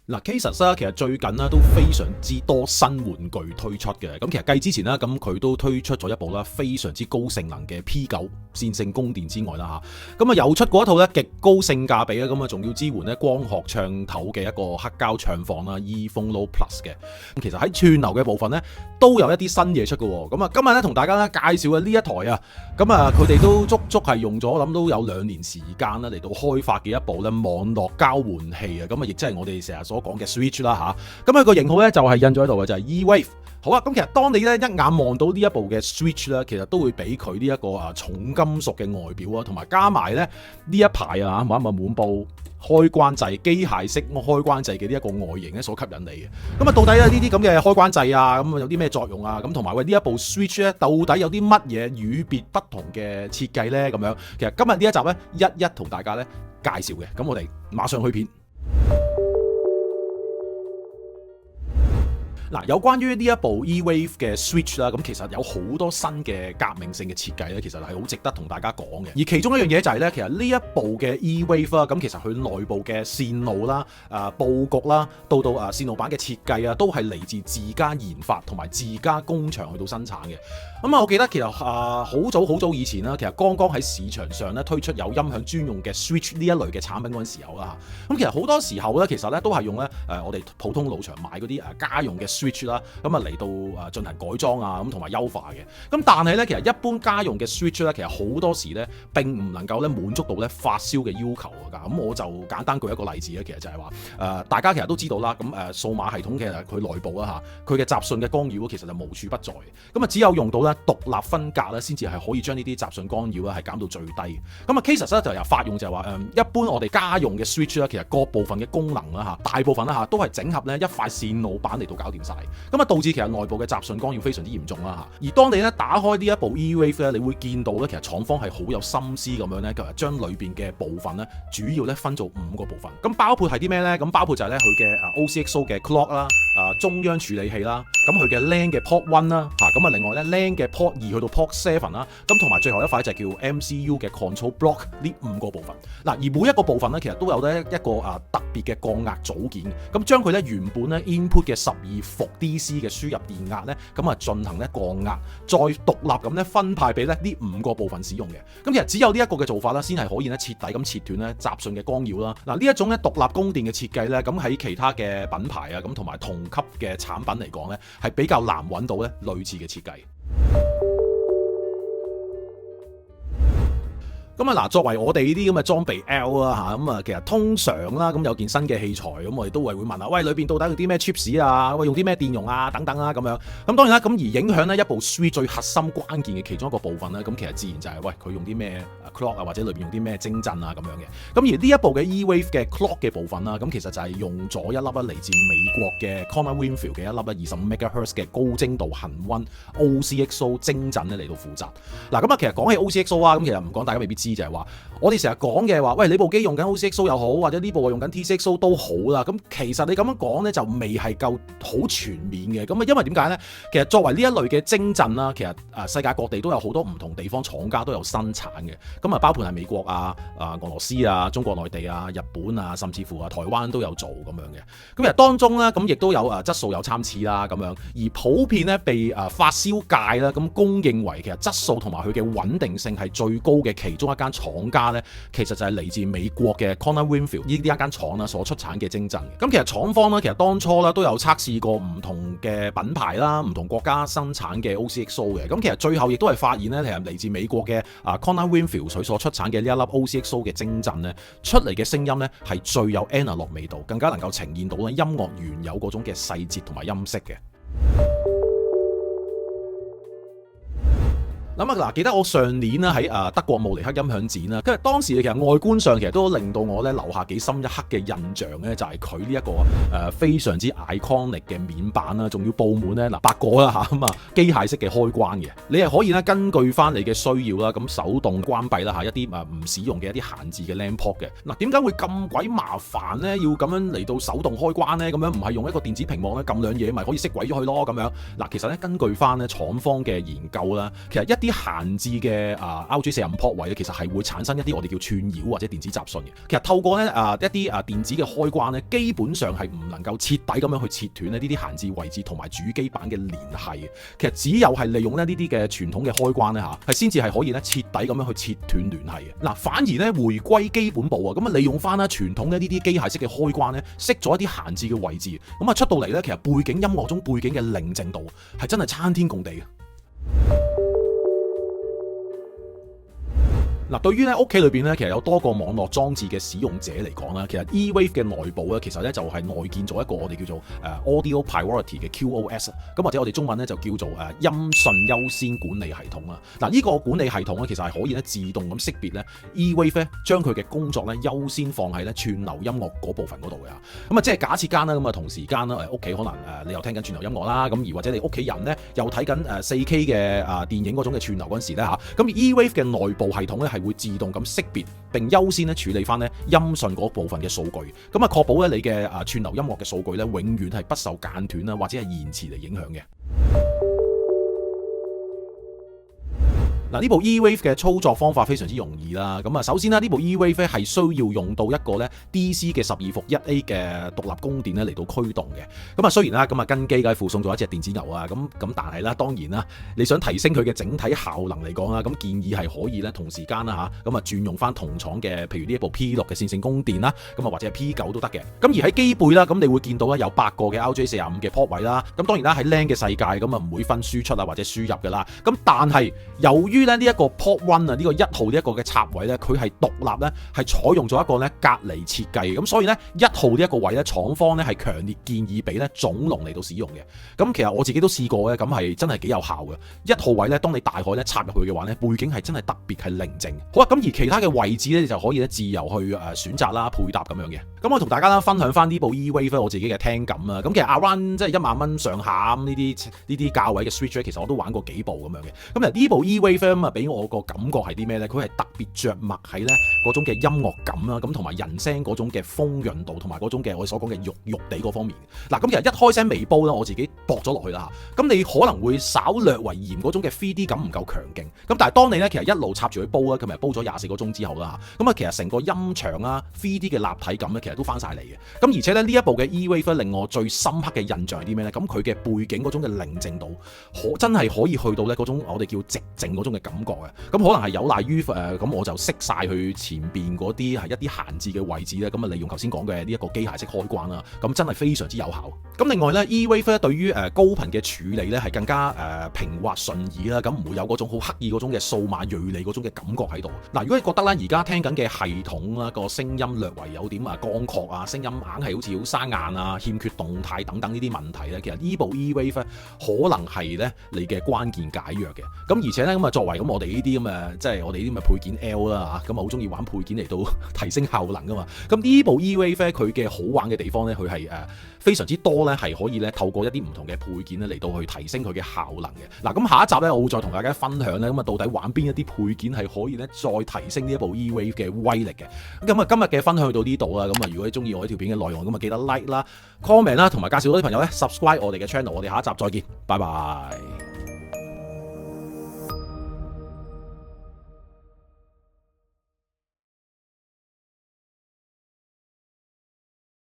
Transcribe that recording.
嗱，Casus 啦，其實最近咧都非常之多新玩具推出嘅。咁其實繼之前啦，咁佢都推出咗一部啦非常之高性能嘅 P9 戰勝宮殿之外啦嚇，咁啊又出過一套咧極高性價比咧，咁啊仲要支援咧光學唱頭嘅一個黑膠唱放啦 ePhone Low Plus 嘅。咁其實喺串流嘅部分咧都有一啲新嘢出嘅喎。咁啊今日咧同大家咧介紹嘅呢一台啊，咁啊佢哋都足足係用咗諗都有2年時間啦嚟到開發嘅一部咧網絡交換器啊，咁啊亦即係我哋成日所講嘅 Switch 啦嚇，咁佢個型號咧就係印咗喺度嘅，就係 E-Wave。好啊，咁其實當你咧一眼望到呢一部嘅 Switch 咧，其實都會俾佢呢一個重金屬嘅外表啊，同埋加埋咧呢一排啊滿布開關掣機械式開關掣嘅呢一個外形咧所吸引你嘅。咁啊到底咧呢啲咁嘅開關掣啊，咁有啲咩作用啊？咁同埋喂呢一部 Switch 咧到底有啲乜嘢與別不同嘅設計咧？咁樣其實今日呢一集咧一同大家咧介紹嘅。咁我哋馬上去片。嗱，有關於呢一部 E-Wave 嘅 Switch 啦，咁其實有好多新嘅革命性嘅設計咧，其實係好值得同大家講嘅。而其中一樣嘢就係咧，其實呢一部嘅 E-Wave 啦，咁其實佢內部嘅線路啦、佈局啦，到線路板嘅設計啊，都係嚟自自家研發同埋自家工場去到生產嘅。咁啊，我記得其實好早以前啦，其實剛剛喺市場上咧推出有音響專用嘅 Switch 呢一類嘅產品嗰陣時候啦，咁其實好多時候咧，其實咧都係用咧我哋普通路場買嗰啲家用嘅 Switch 啦，咁啊嚟到進行改裝啊，咁同埋優化嘅。咁但係咧，其實一般家用嘅 Switch 咧，其實好多時咧並唔能夠咧滿足到咧發燒嘅要求㗎。咁我就簡單舉一個例子咧，其實就係話大家其實都知道啦，咁數碼系統其實佢內部啦嚇，佢嘅雜訊嘅干擾其實就無處不在。咁啊只有用到咧獨立分隔咧，先至係可以將呢啲雜訊干擾咧係減到最低。咁啊 Casus 咧就由發用就係話一般我哋家用嘅 Switch 咧，其實各部分嘅功能啦嚇，大部分啦嚇都係整合咧一塊線路板嚟到搞掂晒。咁啊導致其實內部嘅雜訊干擾非常之嚴重啦嚇。而當你咧打開呢一部 E-Wave 咧，你會見到咧其實廠方係好有心思咁樣咧，將裏邊嘅部分咧主要咧分做5個部分。咁包括係啲咩咧？咁包括就係咧佢嘅 OCXO 嘅 clock 啦，中央處理器啦，咁佢嘅 LAN 嘅 port 1啦嚇，咁啊另外咧 LAN 嘅 port 2去到 port 7啦，咁同埋最後一塊就係叫 MCU 嘅 control block 呢5個部分。嗱，而每一個部分咧其實都有咧一個特別嘅降壓組件，咁將佢咧原本咧 input 嘅12伏 DC 嘅輸入電壓咧，咁啊進行咧降壓，再獨立咁咧分派俾咧呢5個部分使用嘅。咁其實只有呢一個嘅做法啦，先係可以咧徹底咁切斷咧雜訊嘅干擾啦。嗱，呢一種咧獨立供電嘅設計咧，咁喺其他嘅品牌啊，咁同埋同級嘅產品嚟講咧，係比較難揾到咧類似嘅設計。咁啊嗱，作為我哋呢啲咁嘅裝備 L 啦嚇，咁啊其實通常啦，咁有件新嘅器材，咁我哋都係會問啊，喂，裏邊到底用啲咩 chips 啊，喂，用啲咩電容啊等等啊咁樣。咁當然啦，咁而影響咧一部 Switch 最核心關鍵嘅其中一個部分咧，咁其實自然就係喂佢用啲咩 clock 啊，或者裏邊用啲咩晶陣啊咁樣嘅。咁而呢一部嘅 E-Wave 嘅 clock 嘅部分啦，咁其實就係用咗一粒嚟自美國嘅 Cornell Winfield 嘅一粒25 MHz 嘅高精度恆溫 OCXO 晶陣咧嚟到負責。嗱，咁啊其實講起 OCXO 啊，咁其實唔講大家未必知。就係話，我哋成日講嘅話，喂，你部機用緊 OCXO 又好，或者呢部用緊 TCXO 都好啦。咁其實你咁樣講咧，就未係夠好全面嘅。咁啊，因為點解咧？其實作為呢一類嘅晶陣啦，其實世界各地都有好多唔同地方廠家都有生產嘅。咁啊，包括係美國啊、俄羅斯啊、中國內地啊、日本啊，甚至乎台灣都有做咁樣嘅。咁其實當中咧，咁亦都有質素有參差啦咁樣。而普遍咧被發燒界啦咁公認為其實質素同埋佢嘅穩定性係最高嘅其中一間廠家咧，其實就係嚟自美國嘅 Cornell Winfield 呢一間廠啦所出產嘅晶陣。咁其實廠方咧，其實當初咧都有測試過唔同嘅品牌啦、唔同國家生產嘅 OCXO 嘅。咁其實最後亦都係發現咧，其實嚟自美國嘅Cornell Winfield 佢所出產嘅呢一粒 OCXO 嘅晶陣咧，出嚟嘅聲音咧係最有 analog 味道，更加能夠呈現到咧音樂原有嗰種嘅細節同埋音色嘅。咁啊嗱，記得我上年啦喺德國慕尼黑音響展啦，跟住當時其實外觀上其實都令到我咧留下幾深一刻嘅印象咧，就係佢呢一個非常之 iconic 嘅面板啦，仲要佈滿咧8個啦嚇咁啊機械式嘅開關嘅，你係可以咧根據翻你嘅需要啦，咁手動關閉啦嚇一啲唔使用嘅一啲閒置嘅 LAN port 嘅。嗱，點解會咁鬼麻煩咧？要咁樣嚟到手動開關咧？咁樣唔係用一個電子屏幕咧撳兩嘢咪可以熄鬼咗佢咯咁樣？嗱，其實咧根據翻咧廠方嘅研究啦，其實一啲啲閒置嘅RJ45 port 位咧，其實係會產生一啲我哋叫串擾或者電子雜訊嘅。其實透過咧一啲電子嘅開關咧，基本上係唔能夠徹底咁樣去切斷呢啲閒置位置同埋主機板嘅聯繫嘅。其實只有係利用咧呢啲嘅傳統嘅開關咧係先至係可以咧徹底咁樣去切斷聯繫嘅。嗱，反而咧回歸基本步咁利用翻啦傳統嘅呢啲機械式嘅開關咧，熄咗一啲閒置嘅位置，咁出到嚟咧，其實背景音樂中背景嘅寧靜度係真係參天共地嘅。嗱，對於咧屋企裏邊咧，其實有多個網絡裝置嘅使用者嚟講啦，其實 E-Wave 嘅內部咧，其實咧就係內建咗一個我哋叫做Audio Priority 嘅 QoS，咁或者我哋中文咧就叫做音訊優先管理系統啦。嗱，呢個管理系統咧，其實係可以咧自動咁識別咧 E-Wave 咧將佢嘅工作咧優先放喺咧串流音樂嗰部分嗰度嘅。咁即係假設間啦，咁同時間啦，屋企可能你又聽緊串流音樂啦，咁而或者你屋企人咧又睇緊4K 嘅電影嗰種嘅串流嗰陣時咧咁 E-Wave 嘅內部系統咧係會自動咁識別並優先咧處理翻咧音訊嗰部分嘅數據，咁確保咧你嘅串流音樂嘅數據咧永遠係不受間斷啦或者係延遲嚟影響嘅。嗱，呢部 E-Wave 嘅操作方法非常之容易啦。咁首先呢部 E-Wave 咧係需要用到一個咧 DC 嘅12伏 1A 嘅獨立供電咧嚟到驅動嘅。咁雖然啦，跟機梗係附送咗一隻電子牛啊，咁但係啦，當然啦，你想提升佢嘅整體效能嚟講啦，咁建議係可以咧同時間啦轉用翻同廠嘅，譬如呢一部 P6 嘅線性供電啦，或者係 P9 都得嘅。咁而喺機背啦，咁你會見到咧有8個嘅 RJ45 嘅 port 位啦。咁當然啦，喺 LAN 嘅世界唔會分輸出或者輸入噶啦。咁但係由於呢一個 port 1呢個1號呢一個嘅插位咧，佢係獨立咧，係採用咗一個咧隔離設計，咁所以咧1號呢一個位咧，廠方咧係強烈建議俾咧總龍嚟到使用嘅。咁其實我自己都試過咧，咁係真係幾有效嘅。1號位咧，當你大海咧插入去嘅話咧，背景係真係特別係寧靜。好啊，咁而其他嘅位置咧，你就可以咧自由去選擇啦、配搭咁樣嘅。咁我同大家啦分享翻呢部 E-Wave 我自己嘅聽感啊。咁其實 around 即係1萬蚊上下咁呢啲價位嘅 Switch 咧，其實我都玩過幾部咁樣嘅。咁呢部 E-Wave 俾我個感覺係啲咩咧？佢係特別着墨喺咧嗰種嘅音樂感啦，咁同埋人聲嗰種嘅豐潤度，同埋嗰種嘅我哋所講嘅肉地嗰方面。嗱，咁其實一開聲微煲啦，我自己駁咗落去啦嚇。咁你可能會稍略為嫌嗰種嘅 3D 感唔夠強勁。咁但係當你咧其實一路插住去煲啦，佢咪煲咗24個鐘之後啦嚇。咁其實成個音場啦、3D 嘅立體感咧，其實都翻晒嚟嘅。咁而且咧呢一部嘅 E-Wave 令我最深刻嘅印象係啲咩咧？咁佢嘅背景嗰種嘅寧靜度，真係可以去到咧嗰種我哋叫寂靜嗰種嘅感覺嘅。咁可能係有賴於咁我就熄晒佢前邊嗰啲係一啲閒置嘅位置咧，咁利用頭先講嘅呢一個機械式開關啦，咁真係非常之有效。咁另外咧 E-Wave 咧對於高頻嘅處理咧係更加平滑順耳啦，咁唔會有嗰種好刻意嗰種嘅數碼銳利嗰種嘅感覺喺度。嗱，如果你覺得咧而家聽緊嘅系統啦個聲音略為有點乾涸啊，聲音硬係好似好生硬啊，欠缺動態等等呢啲問題咧，其實呢部 E-Wave 可能係咧你嘅關鍵解藥嘅。咁而且咧作為咁我哋呢啲咁即係我哋呢啲咁嘅配件 L 啦嚇，咁好中意玩配件嚟到提升效能噶嘛。咁呢部 E-Wave 咧佢嘅好玩嘅地方咧，佢係非常之多咧，係可以咧透過一啲唔同嘅配件咧嚟到去提升佢嘅效能嘅。嗱，咁下一集咧我會再同大家分享咧，咁到底玩邊一啲配件係可以咧再提升呢一部 E-Wave 嘅威力嘅。咁今日嘅分享去到呢度啦。咁如果你中意我呢條片嘅內容，咁記得 like 啦、comment 啦，同埋介紹多啲朋友咧 subscribe 我哋嘅 channel。我哋下一集再見，拜拜。